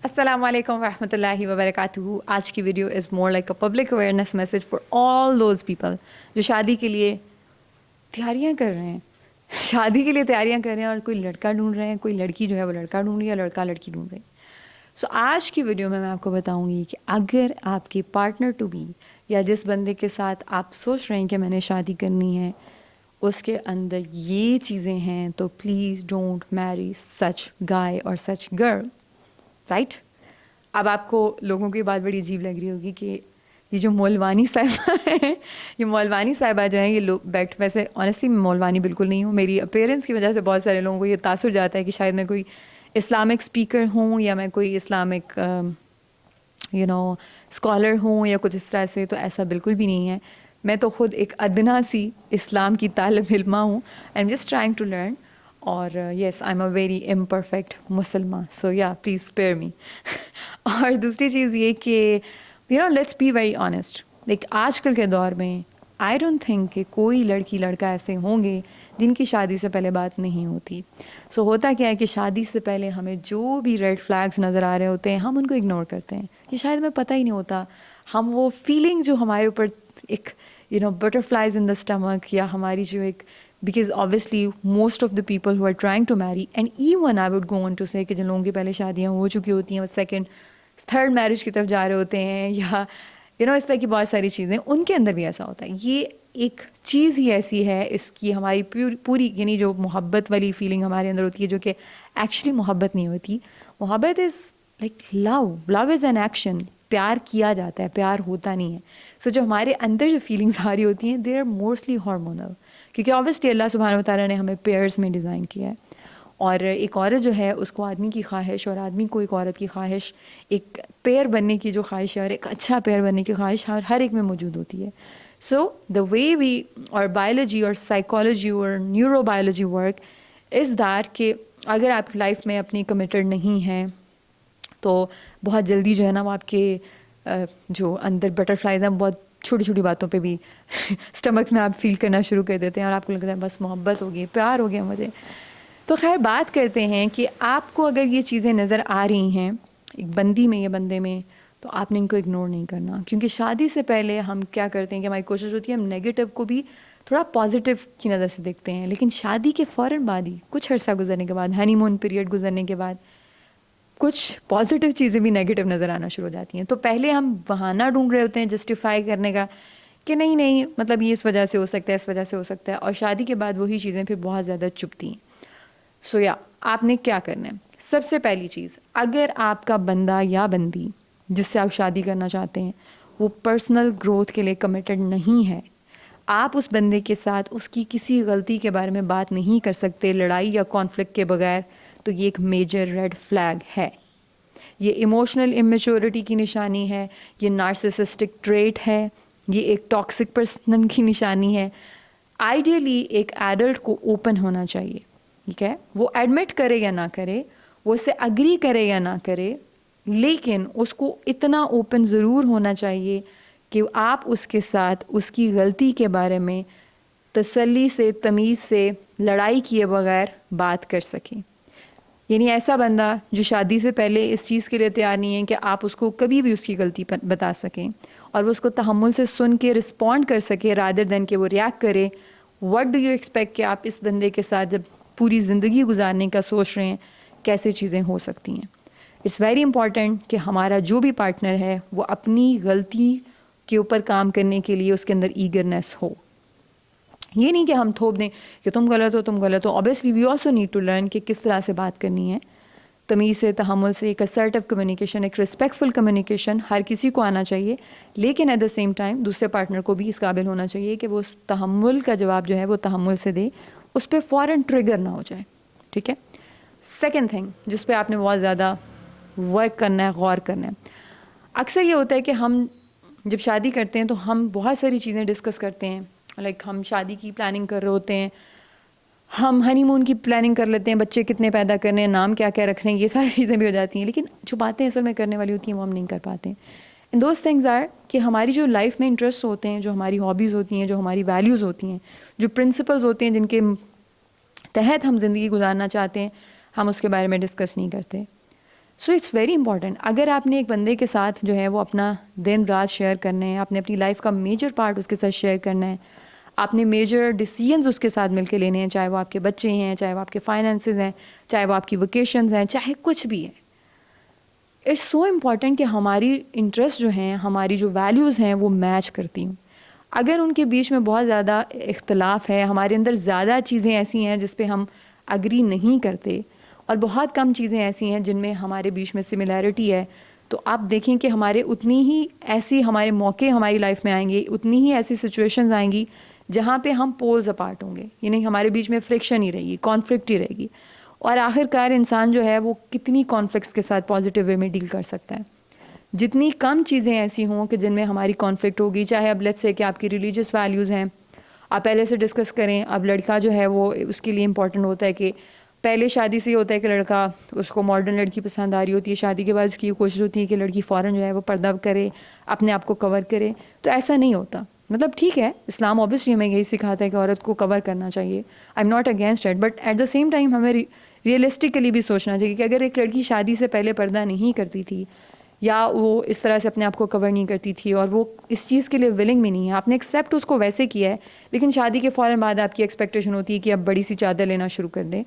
السلام علیکم ورحمۃ اللہ وبرکاتہ. آج کی video is more like a public awareness message for all those people جو شادی کے لیے تیاریاں کر رہے ہیں. شادی کے لیے تیاریاں کر رہے ہیں اور کوئی لڑکا ڈھونڈ رہے ہیں, کوئی لڑکی جو ہے وہ لڑکا ڈھونڈ رہی ہے, لڑکا لڑکی ڈھونڈ رہے ہیں. سو آج کی ویڈیو میں آپ کو بتاؤں گی کہ اگر آپ کے پارٹنر ٹو بی یا جس بندے کے ساتھ آپ سوچ رہے ہیں کہ میں نے شادی کرنی ہے اس کے اندر یہ چیزیں ہیں تو پلیز ڈونٹ میری سچ گائے اور سچ گرل. رائٹ. اب آپ کو لوگوں کی بات بڑی عجیب لگ رہی ہوگی کہ یہ جو مولوانی صاحبہ ہیں, یہ مولوانی صاحبہ جو ہیں یہ لوگ بیٹھ, ویسے آنیسٹلی میں مولوانی بالکل نہیں ہوں. میری اپیرنس کی وجہ سے بہت سارے لوگوں کو یہ تاثر جاتا ہے کہ شاید میں کوئی اسلامک اسپیکر ہوں یا میں کوئی اسلامک اسکالر ہوں یا کچھ اس طرح سے. تو ایسا بالکل بھی نہیں ہے. میں تو خود ایک ادنا سی اسلام کی طالب علمہ ہوں. I am just trying to learn. اور yes I am a very imperfect مسلمہ, سو یا پلیز اسپیئر می. اور دوسری چیز یہ کہ let's be very honest. Like آج کل کے دور میں آئی ڈونٹ تھنک کہ کوئی لڑکی لڑکا ایسے ہوں گے جن کی شادی سے پہلے بات نہیں ہوتی. سو ہوتا کیا ہے کہ شادی سے پہلے ہمیں جو بھی ریڈ فلیگس نظر آ رہے ہوتے ہیں ہم ان کو اگنور کرتے ہیں. یہ شاید ہمیں پتہ ہی نہیں ہوتا. ہم وہ فیلنگ جو ہمارے اوپر ایک بٹرفلائز ان دا اسٹمک, یا ہماری جو ایک, because obviously most of the people who are trying to marry, and even I would go on to say کہ جن لوگوں کی پہلے شادیاں ہو چکی ہوتی ہیں وہ سیکنڈ تھرڈ میرج کی طرف جا رہے ہوتے ہیں, یا اس طرح کی بہت ساری چیزیں, ان کے اندر بھی ایسا ہوتا ہے. یہ ایک چیز ہی ایسی ہے, اس کی ہماری پوری جو محبت والی فیلنگ ہمارے اندر ہوتی ہے جو کہ ایکچولی محبت نہیں ہوتی. محبت is like love is an action. پیار کیا جاتا ہے, پیار ہوتا نہیں ہے. سو جو ہمارے اندر جو فیلنگس آ رہی ہوتی ہیں دے آر موسٹلی ہارمونل, کیونکہ آبویسلی اللہ سبحانہ وتعالیٰ نے ہمیں پیئرس میں ڈیزائن کیا ہے. اور ایک عورت جو ہے اس کو آدمی کی خواہش, اور آدمی کو ایک عورت کی خواہش, ایک پیئر بننے کی جو خواہش ہے اور ایک اچھا پیئر بننے کی خواہش ہر ایک میں موجود ہوتی ہے. سو دا وے وی اور بایولوجی اور سائیکالوجی اور neuro biology work is that کہ اگر آپ لائف میں اپنی کمیٹڈ نہیں ہیں تو بہت جلدی جو ہے نا وہ آپ کے جو اندر بٹرفلائز ہیں بہت چھوٹی چھوٹی باتوں پہ بھی اسٹمکس میں آپ فیل کرنا شروع کر دیتے ہیں اور آپ کو لگتا ہے بس محبت ہو گئی, پیار ہو گیا مجھے. تو خیر بات کرتے ہیں کہ آپ کو اگر یہ چیزیں نظر آ رہی ہیں ایک بندی میں یا بندے میں تو آپ نے ان کو اگنور نہیں کرنا. کیونکہ شادی سے پہلے ہم کیا کرتے ہیں کہ ہماری کوشش ہوتی ہے ہم نیگیٹو کو بھی تھوڑا پازیٹیو کی نظر سے دیکھتے ہیں, لیکن شادی کے فوراً بعد ہی کچھ عرصہ گزرنے کے بعد, ہنی مون پیریڈ گزرنے کے بعد کچھ پازیٹیو چیزیں بھی نیگیٹو نظر آنا شروع ہو جاتی ہیں. تو پہلے ہم بہانہ ڈھونڈ رہے ہوتے ہیں جسٹیفائی کرنے کا کہ نہیں مطلب یہ اس وجہ سے ہو سکتا ہے, اس وجہ سے ہو سکتا ہے, اور شادی کے بعد وہی چیزیں پھر بہت زیادہ چبھتی ہیں. سو آپ نے کیا کرنا ہے؟ سب سے پہلی چیز, اگر آپ کا بندہ یا بندی جس سے آپ شادی کرنا چاہتے ہیں وہ پرسنل گروتھ کے لیے کمیٹڈ نہیں ہے, آپ اس بندے کے ساتھ اس کی کسی غلطی کے بارے میں بات نہیں کر سکتے لڑائی یا کانفلکٹ کے بغیر, تو یہ ایک میجر ریڈ فلیگ ہے. یہ ایموشنل امیچورٹی کی نشانی ہے, یہ نارسسسٹک ٹریٹ ہے, یہ ایک ٹاکسک پرسن کی نشانی ہے. آئیڈیلی ایک ایڈلٹ کو اوپن ہونا چاہیے, ٹھیک ہے, وہ ایڈمٹ کرے یا نہ کرے, وہ اس سے اگری کرے یا نہ کرے, لیکن اس کو اتنا اوپن ضرور ہونا چاہیے کہ آپ اس کے ساتھ اس کی غلطی کے بارے میں تسلی سے, تمیز سے, لڑائی کیے بغیر بات کر سکیں. یعنی ایسا بندہ جو شادی سے پہلے اس چیز کے لیے تیار نہیں ہے کہ آپ اس کو کبھی بھی اس کی غلطی بتا سکیں اور وہ اس کو تحمل سے سن کے رسپونڈ کر سکے رادر دین کہ وہ ریاکٹ کرے. واٹ ڈو یو ایکسپیکٹ کہ آپ اس بندے کے ساتھ جب پوری زندگی گزارنے کا سوچ رہے ہیں کیسے چیزیں ہو سکتی ہیں. اٹس ویری امپورٹنٹ کہ ہمارا جو بھی پارٹنر ہے وہ اپنی غلطی کے اوپر کام کرنے کے لیے اس کے اندر ایگرنیس ہو. یہ نہیں کہ ہم تھوپ دیں کہ تم غلط ہو تم غلط ہو. Obviously we also need to learn کہ کس طرح سے بات کرنی ہے, تمیز سے, تحمل سے, ایک اسرٹیو کمیونیکیشن, ایک رسپیکٹفل کمیونیکیشن ہر کسی کو آنا چاہیے, لیکن ایٹ دا سیم ٹائم دوسرے پارٹنر کو بھی اس قابل ہونا چاہیے کہ وہ اس تحمل کا جواب جو ہے وہ تحمل سے دے, اس پہ فوراً ٹریگر نہ ہو جائے. ٹھیک ہے. سیکنڈ تھنگ جس پہ آپ نے بہت زیادہ ورک کرنا ہے, غور کرنا ہے, اکثر یہ ہوتا ہے کہ ہم جب شادی کرتے ہیں تو ہم بہت ساری چیزیں ڈسکس کرتے ہیں. لائک ہم شادی کی پلاننگ کر رہے ہوتے ہیں, ہم ہنی مون کی پلاننگ کر لیتے ہیں, بچے کتنے پیدا کرنے ہیں, نام کیا کیا رکھنے ہیں, یہ ساری چیزیں بھی ہو جاتی ہیں, لیکن جو باتیں اصل میں کرنے والی ہوتی ہیں وہ ہم نہیں کر پاتے ہیں. اینڈ دوز تھنگز آر کہ ہماری جو لائف میں انٹرسٹ ہوتے ہیں, جو ہماری ہابیز ہوتی ہیں, جو ہماری ویلیوز ہوتی ہیں, جو پرنسپلز ہوتے ہیں جن کے تحت ہم زندگی گزارنا چاہتے ہیں, ہم اس کے بارے میں ڈسکس نہیں کرتے. So it's very important. اگر آپ نے ایک بندے کے ساتھ جو ہے وہ اپنا دن رات شیئر کرنا ہے, آپ نے اپنی لائف کا میجر پارٹ اس کے ساتھ شیئر کرنا ہے, آپ نے میجر ڈیسیجنز اس کے ساتھ مل کے لینے ہیں, چاہے وہ آپ کے بچے ہیں, چاہے وہ آپ کے فائنینسز ہیں, چاہے وہ آپ کی ویکیشنز ہیں, چاہے کچھ بھی ہے, اٹس سو امپورٹنٹ کہ ہماری انٹرسٹ جو ہیں, ہماری جو ویلیوز ہیں وہ میچ کرتی ہوں. اگر ان کے بیچ میں بہت زیادہ اختلاف ہے, ہمارے اندر زیادہ چیزیں ایسی ہیں جس پہ ہم اگری نہیں کرتے, اور بہت کم چیزیں ایسی ہیں جن میں ہمارے بیچ میں سملیرٹی ہے, تو آپ دیکھیں کہ ہمارے اتنی ہی ایسی ہمارے موقع ہماری لائف میں آئیں گے, اتنی ہی ایسی سچویشنز آئیں گی جہاں پہ ہم پولز اپارٹ ہوں گے, یعنی ہمارے بیچ میں فرکشن ہی رہے گی, کانفلکٹ ہی رہے گی. اور آخر کار انسان جو ہے وہ کتنی کانفلکٹس کے ساتھ پازیٹیو وے میں ڈیل کر سکتا ہے. جتنی کم چیزیں ایسی ہوں کہ جن میں ہماری کانفلکٹ ہوگی, چاہے اب لیٹس سے کہ آپ کی ریلیجیس ویلیوز ہیں, آپ پہلے سے ڈسکس کریں. اب لڑکا جو ہے وہ اس کے لیے امپورٹنٹ ہوتا ہے کہ پہلے شادی سے یہ ہوتا ہے کہ لڑکا, اس کو ماڈرن لڑکی پسند آ رہی ہوتی ہے, شادی کے بعد اس کی یہ کوشش ہوتی ہے کہ لڑکی فوراً جو ہے وہ پردہ کرے, اپنے آپ کو کور کرے. تو ایسا نہیں ہوتا. مطلب ٹھیک ہے, اسلام اوبیسلی ہمیں یہی سکھاتا ہے کہ عورت کو کور کرنا چاہیے, I am not against it, but at the same time ہمیں ریئلسٹکلی بھی سوچنا چاہیے کہ اگر ایک لڑکی شادی سے پہلے پردہ نہیں کرتی تھی, یا وہ اس طرح سے اپنے آپ کو کور نہیں کرتی تھی, اور وہ اس چیز کے لیے ولنگ بھی نہیں ہے, آپ نے ایکسیپٹ اس کو ویسے کیا ہے, لیکن شادی کے فوراً بعد آپ کی ایکسپیکٹیشن ہوتی ہے کہ اب بڑی سی چادر لینا شروع کر دیں.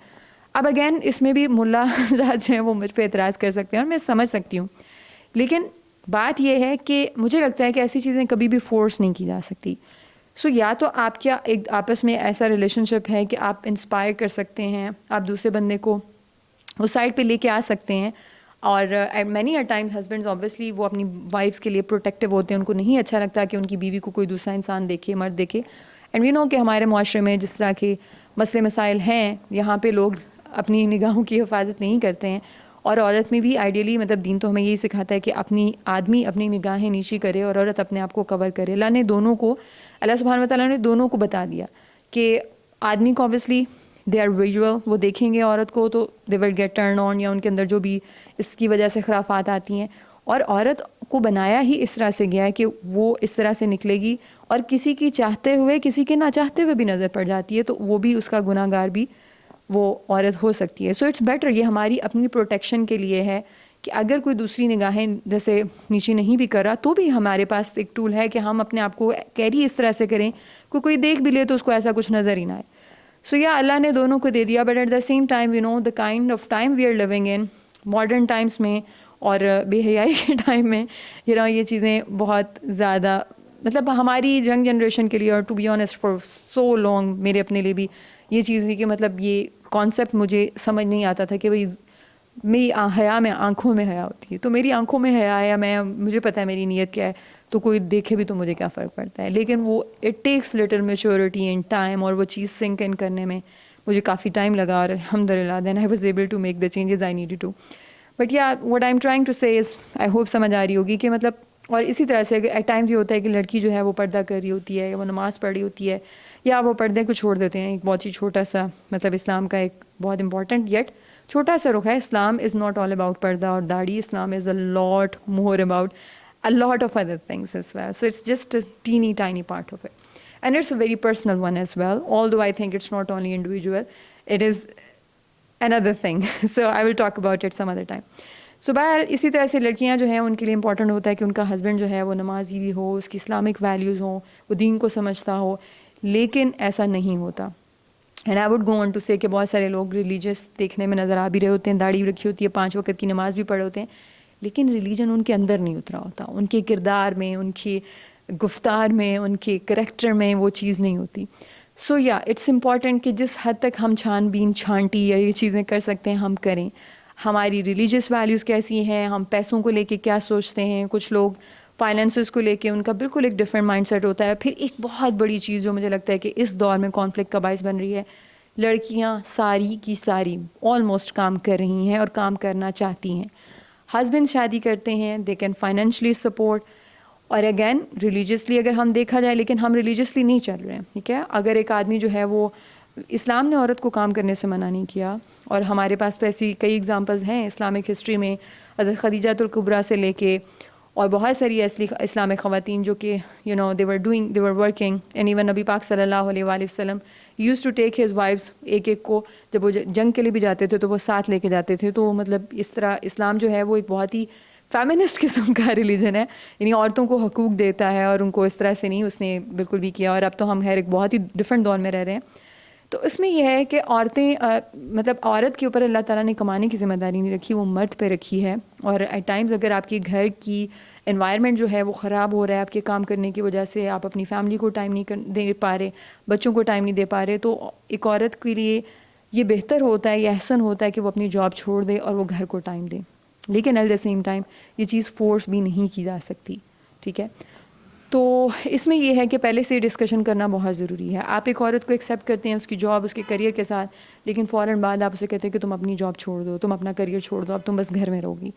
اب اگین اس میں بھی ملا حضرات جو ہیں وہ مجھ پہ اعتراض کر سکتے ہیں, اور میں سمجھ سکتی ہوں, لیکن بات یہ ہے کہ مجھے لگتا ہے کہ ایسی چیزیں کبھی بھی فورس نہیں کی جا سکتی. سو یا تو آپ کیا ایک آپس میں ایسا ریلیشن شپ ہے کہ آپ انسپائر کر سکتے ہیں, آپ دوسرے بندے کو اس سائڈ پہ لے کے آ سکتے ہیں. اور many a Times husbands obviously وہ اپنی وائفس کے لیے پروٹیکٹیو ہوتے ہیں, ان کو نہیں اچھا لگتا کہ ان کی بیوی کو کوئی دوسرا انسان دیکھے, مرد دیکھے. اینڈ وی نو کہ ہمارے معاشرے میں جس طرح کے مسئلے مسائل ہیں, یہاں پہ لوگ اپنی نگاہوں کی حفاظت نہیں کرتے ہیں, اور عورت میں بھی آئیڈیلی مطلب دین تو ہمیں یہی سکھاتا ہے کہ اپنی آدمی اپنی نگاہیں نیچی کرے اور عورت اپنے آپ کو کور کرے. اللہ نے دونوں کو, اللہ سبحانہ و تعالیٰ نے دونوں کو بتا دیا کہ آدمی کو اوبیسلی دے آر ویژول, وہ دیکھیں گے عورت کو تو دے ول گیٹ ٹرن آن, یا ان کے اندر جو بھی اس کی وجہ سے خرافات آتی ہیں. اور عورت کو بنایا ہی اس طرح سے گیا ہے کہ وہ اس طرح سے نکلے گی, اور کسی کی چاہتے ہوئے کسی کے نہ چاہتے ہوئے بھی نظر پڑ جاتی ہے, تو وہ بھی اس کا گناہ گار بھی وہ عورت ہو سکتی ہے. سو اٹس بیٹر, یہ ہماری اپنی پروٹیکشن کے لیے ہے کہ اگر کوئی دوسری نگاہیں جیسے نیچی نہیں بھی کر رہا, تو بھی ہمارے پاس ایک ٹول ہے کہ ہم اپنے آپ کو کیری اس طرح سے کریں کہ کوئی دیکھ بھی لے تو اس کو ایسا کچھ نظر ہی نہ آئے. سو یا اللہ نے دونوں کو دے دیا, but at the same time you know the kind of time we are living in modern times میں, اور بے حیائی کے ٹائم میں, یہ چیزیں بہت زیادہ مطلب ہماری ینگ جنریشن کے لیے, اور to be honest for so long میرے اپنے لیے بھی یہ چیز تھی کہ مطلب یہ کانسیپٹ مجھے سمجھ نہیں آتا تھا کہ بھائی میری حیا میں آنکھوں میں حیا ہوتی ہے, تو میری آنکھوں میں حیا ہے, میں مجھے پتہ ہے میری نیت کیا ہے, تو کوئی دیکھے بھی تو مجھے کیا فرق پڑتا ہے. لیکن وہ it takes little maturity and time, اور وہ چیز سنک ان کرنے میں مجھے کافی ٹائم لگا, اور الحمدللہ then I was able to make the changes I needed to. But yeah what I am trying to say is, I hope سمجھ آ رہی ہوگی کہ مطلب, اور اسی طرح سے ایٹ ٹائمز یہ ہوتا ہے کہ لڑکی جو ہے وہ پردہ کر رہی ہوتی ہے, یا وہ نماز پڑھ رہی ہوتی ہے, یا وہ پردے کو چھوڑ دیتے ہیں. ایک بہت ہی چھوٹا سا مطلب اسلام کا ایک بہت امپورٹنٹ یٹ چھوٹا سا رخ ہے, اسلام از ناٹ آل اباؤٹ پردہ اور داڑھی, Islam is a lot more about a lot of other things as well. So it's just a teeny tiny part of it. And it's a very personal one as well, although I think it's not only individual, it is another thing. So I will talk about it some other time. So بہرحال اسی طرح سے لڑکیاں جو ہیں ان کے لیے important ہوتا ہے کہ ان کا ہسبینڈ جو ہے وہ نمازی بھی ہو, اس کی اسلامک ویلیوز ہوں, وہ دین کو سمجھتا ہو, لیکن ایسا نہیں ہوتا. And I would go on to say کہ بہت سارے لوگ ریلیجیس دیکھنے میں نظر آ بھی رہے ہوتے ہیں, داڑھی بھی رکھی ہوتی ہے, 5 وقت کی نماز بھی پڑھے ہوتے ہیں, لیکن ریلیجن ان کے اندر نہیں اترا ہوتا, ان کے کردار میں, ان کی گفتار میں, ان کے کریکٹر میں وہ چیز نہیں ہوتی. سو یا اٹس امپورٹنٹ کہ جس حد تک ہم چھان بین چھانٹی یا یہ چیزیں کر سکتے ہیں ہم کریں. ہماری ریلیجیس ویلیوز کیسی ہیں, ہم پیسوں کو لے کے کیا سوچتے ہیں, کچھ لوگ فائنینسز کو لے کے ان کا بالکل ایک ڈفرینٹ مائنڈ سیٹ ہوتا ہے. پھر ایک بہت بڑی چیز جو مجھے لگتا ہے کہ اس دور میں کانفلکٹ کا باعث بن رہی ہے, لڑکیاں ساری کی ساری آلموسٹ کام کر رہی ہیں اور کام کرنا چاہتی ہیں. ہسبینڈ شادی کرتے ہیں, دے کین فائنینشلی سپورٹ, اور اگین ریلیجیسلی اگر ہم دیکھا جائے, لیکن ہم ریلیجیسلی نہیں چل رہے ہیں. ٹھیک ہے, اگر ایک آدمی جو ہے وہ, اسلام نے عورت کو کام کرنے سے منع نہیں کیا, اور ہمارے پاس تو ایسی کئی ایگزامپلز ہیں اسلامک ہسٹری میں, حضرت خدیجہ الکبریٰ سے لے کے اور بہت ساری ایسی اسلامک خواتین جو کہ they were working, and even نبی پاک صلی اللہ علیہ وآلہ وسلم used to take his wives ایک کو جب وہ جنگ کے لیے بھی جاتے تھے تو وہ ساتھ لے کے جاتے تھے. تو مطلب اس طرح اسلام جو ہے وہ ایک بہت ہی فیمنسٹ قسم کا ریلیجن ہے, یعنی عورتوں کو حقوق دیتا ہے, اور ان کو اس طرح سے نہیں اس نے بالکل بھی کیا. اور اب تو ہم خیر ایک بہت ہی ڈفرینٹ دور میں رہ رہے ہیں. تو اس میں یہ ہے کہ عورتیں مطلب عورت کے اوپر اللہ تعالیٰ نے کمانے کی ذمہ داری نہیں رکھی, وہ مرد پہ رکھی ہے. اور ایٹ ٹائمز اگر آپ کے گھر کی انوائرمنٹ جو ہے وہ خراب ہو رہا ہے آپ کے کام کرنے کی وجہ سے, آپ اپنی فیملی کو ٹائم نہیں دے پا رہے, بچوں کو ٹائم نہیں دے پا رہے, تو ایک عورت کے لیے یہ بہتر ہوتا ہے, یہ احسن ہوتا ہے کہ وہ اپنی جاب چھوڑ دے اور وہ گھر کو ٹائم دے. لیکن ایٹ دا سیم ٹائم یہ چیز فورس بھی نہیں کی جا سکتی, ٹھیک ہے. تو اس میں یہ ہے کہ پہلے سے ڈسکشن کرنا بہت ضروری ہے. آپ ایک عورت کو ایکسیپٹ کرتے ہیں اس کی جاب, اس کے کریئر کے ساتھ, لیکن فوراً بعد آپ اسے کہتے ہیں کہ تم اپنی جاب چھوڑ دو, تم اپنا کریئر چھوڑ دو, اب تم بس گھر میں رہو گی.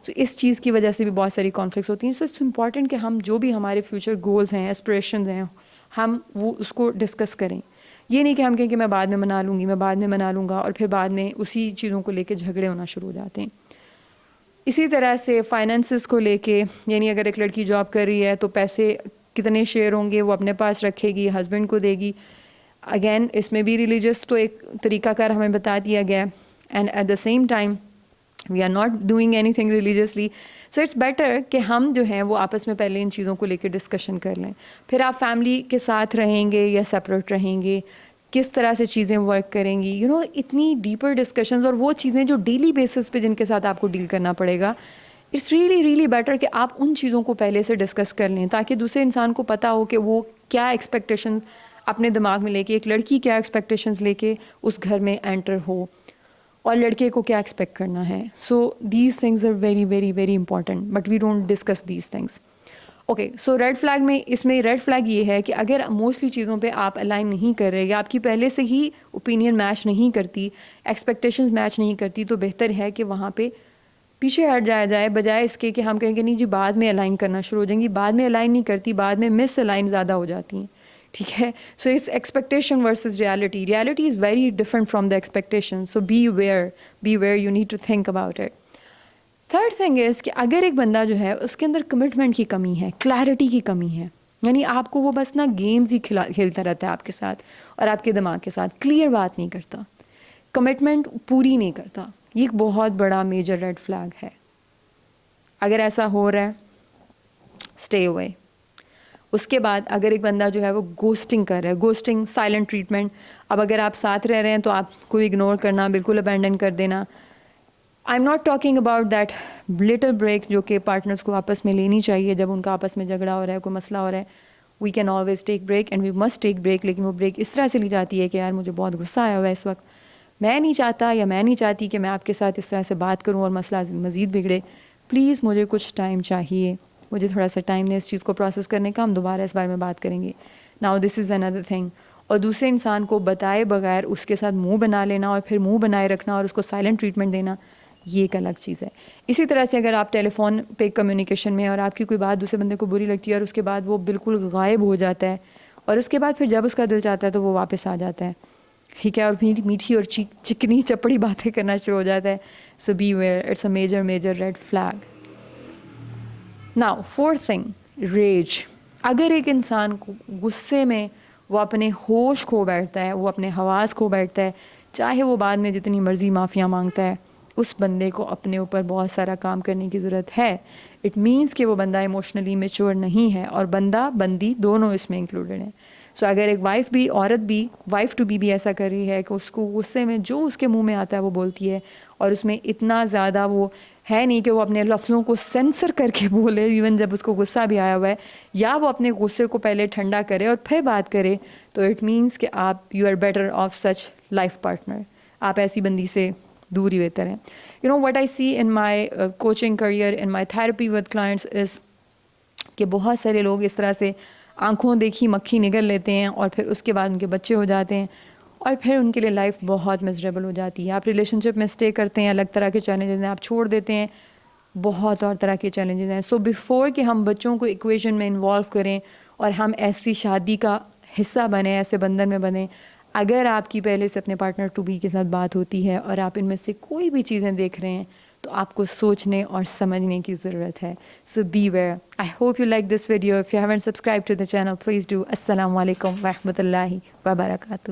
سو اس چیز کی وجہ سے بھی بہت ساری کانفلکٹس ہوتی ہیں. سو اٹس امپورٹنٹ کہ ہم جو بھی ہمارے فیوچر گولز ہیں, ایسپریشنز ہیں, ہم وہ اس کو ڈسکس کریں. یہ نہیں کہ ہم کہیں کہ میں بعد میں منا لوں گی, میں بعد میں منا لوں گا, اور پھر بعد میں اسی چیزوں کو لے کے جھگڑے ہونا شروع ہو جاتے ہیں. اسی طرح سے فائنینسز کو لے کے, یعنی اگر ایک لڑکی جاب کر رہی ہے تو پیسے کتنے شیئر ہوں گے وہ اپنے پاس رکھے گی, ہسبینڈ کو دے گی. اگین اس میں بھی ریلیجس تو ایک طریقہ کار ہمیں بتا دیا گیا ہے, and at the same time we are not doing anything religiously. So it's better کہ ہم جو ہیں وہ آپس میں پہلے ان چیزوں کو لے کے ڈسکشن کر لیں. پھر آپ فیملی کے ساتھ رہیں گے یا سپریٹ رہیں گے, کس طرح سے چیزیں ورک کریں گی, اتنی ڈیپر ڈسکشنز, اور وہ چیزیں جو ڈیلی بیسس پہ جن کے ساتھ آپ کو ڈیل کرنا پڑے گا, اٹس ریئلی بیٹر کہ آپ ان چیزوں کو پہلے سے ڈسکس کر لیں, تاکہ دوسرے انسان کو پتہ ہو کہ وہ کیا ایکسپیکٹیشن اپنے دماغ میں لے کے, ایک لڑکی کیا ایکسپیکٹیشنز لے کے اس گھر میں انٹر ہو, اور لڑکے کو کیا ایکسپیکٹ کرنا ہے. So these things are very very very important, but we don't discuss these things. Okay, so red flag میں, اس میں ریڈ فلیگ یہ ہے کہ اگر موسٹلی چیزوں پہ آپ الائن نہیں کر رہے, یا آپ کی پہلے سے ہی اوپینین میچ نہیں کرتی, ایکسپیکٹیشنز میچ نہیں کرتی, تو بہتر ہے کہ وہاں پہ پیچھے ہٹ جایا جائے, بجائے اس کے کہ ہم کہیں کہ نہیں جی بعد میں الائن کرنا شروع ہو جائیں گی. بعد میں الائن نہیں کرتی, بعد میں مس الائن زیادہ ہو جاتی ہیں, ٹھیک ہے. سو اس expectation versus reality is very different from the expectation. So beware you need to think about it. Third thing is کہ اگر ایک بندہ جو ہے اس کے اندر کمٹمنٹ کی کمی ہے, کلیئرٹی کی کمی ہے, یعنی آپ کو وہ بس نا گیمز ہی کھیلتا رہتا ہے آپ کے ساتھ اور آپ کے دماغ کے ساتھ, کلیئر بات نہیں کرتا, کمٹمنٹ پوری نہیں کرتا, یہ ایک بہت بڑا میجر ریڈ فلیگ ہے. اگر ایسا ہو رہا ہے, اسٹے اوے. اس کے بعد اگر ایک بندہ جو ہے وہ گوسٹنگ کر رہا ہے, گوسٹنگ سائلنٹ ٹریٹمنٹ, اب اگر آپ ساتھ رہ رہے ہیں تو آپ کو اگنور کرنا, بالکل ابینڈن کر دینا. آئی am not talking about that little break جو کہ پارٹنرس کو آپس میں لینی چاہیے جب ان کا آپس میں جھگڑا ہو رہا ہے, کوئی مسئلہ ہو رہا ہے. We can always take break and we must take break, لیکن وہ بریک اس طرح سے لی جاتی ہے کہ یار مجھے بہت غصہ آیا ہوا ہے اس وقت, میں نہیں چاہتا یا میں نہیں چاہتی کہ میں آپ کے ساتھ اس طرح سے بات کروں اور مسئلہ مزید بگڑے, پلیز مجھے کچھ ٹائم چاہیے, مجھے تھوڑا سا ٹائم دیں اس چیز کو پروسیس کرنے کا, ہم دوبارہ اس بارے میں بات کریں گے. Now this is another thing. اور دوسرے انسان کو بتائے بغیر اس کے ساتھ منہ بنا لینا اور پھر منہ بنائے رکھنا اور اس کو سائلنٹ ٹریٹمنٹ دینا, یہ ایک الگ چیز ہے. اسی طرح سے اگر آپ ٹیلی فون پہ کمیونیکیشن میں اور آپ کی کوئی بات دوسرے بندے کو بری لگتی ہے اور اس کے بعد وہ بالکل غائب ہو جاتا ہے, اور اس کے بعد پھر جب اس کا دل چاہتا ہے تو وہ واپس آ جاتا ہے, ٹھیک ہے, اور میٹھی اور چکنی چپڑی باتیں کرنا شروع ہو جاتا ہے. So beware, it's a major red flag. Now fourth thing, rage. اگر ایک انسان کو غصے میں وہ اپنے ہوش کھو بیٹھتا ہے, وہ اپنے حواس کھو بیٹھتا ہے, چاہے وہ بعد میں جتنی مرضی معافیاں مانگتا ہے, اس بندے کو اپنے اوپر بہت سارا کام کرنے کی ضرورت ہے. اٹ مینس کہ وہ بندہ ایموشنلی میچور نہیں ہے, اور بندہ بندی دونوں اس میں انکلوڈیڈ ہیں. سو اگر ایک وائف بھی, عورت بھی, وائف ٹو بی ایسا کر رہی ہے کہ اس کو غصے میں جو اس کے منہ میں آتا ہے وہ بولتی ہے, اور اس میں اتنا زیادہ وہ ہے نہیں کہ وہ اپنے لفظوں کو سینسر کر کے بولے ایون جب اس کو غصہ بھی آیا ہوا ہے, یا وہ اپنے غصے کو پہلے ٹھنڈا کرے اور پھر بات کرے, تو اٹ مینس کہ آپ you are better off such life partner, آپ ایسی بندی سے دور ہی بہتر ہیں. You know what I see in my coaching career, in my therapy with clients is کہ بہت سارے لوگ اس طرح سے آنکھوں دیکھی مکھی نگل لیتے ہیں, اور پھر اس کے بعد ان کے بچے ہو جاتے ہیں, اور پھر ان کے لیے لائف بہت مزریبل ہو جاتی ہے. آپ ریلیشن شپ میں اسٹے کرتے ہیں, الگ طرح کے چیلنجز ہیں, آپ چھوڑ دیتے ہیں, بہت اور طرح کے چیلنجز ہیں. سو بیفور کہ ہم بچوں کو ایکویشن میں انوالو کریں اور ہم ایسی شادی کا حصہ بنیں, ایسے بندھن میں بنیں, اگر آپ کی پہلے سے اپنے پارٹنر ٹو بی کے ساتھ بات ہوتی ہے اور آپ ان میں سے کوئی بھی چیزیں دیکھ رہے ہیں, تو تو آپ کو سوچنے اور سمجھنے کی ضرورت ہے. So beware. I hope you like this video. If you haven't subscribed to the channel please do. السلام علیکم ورحمۃ اللہ وبرکاتہ.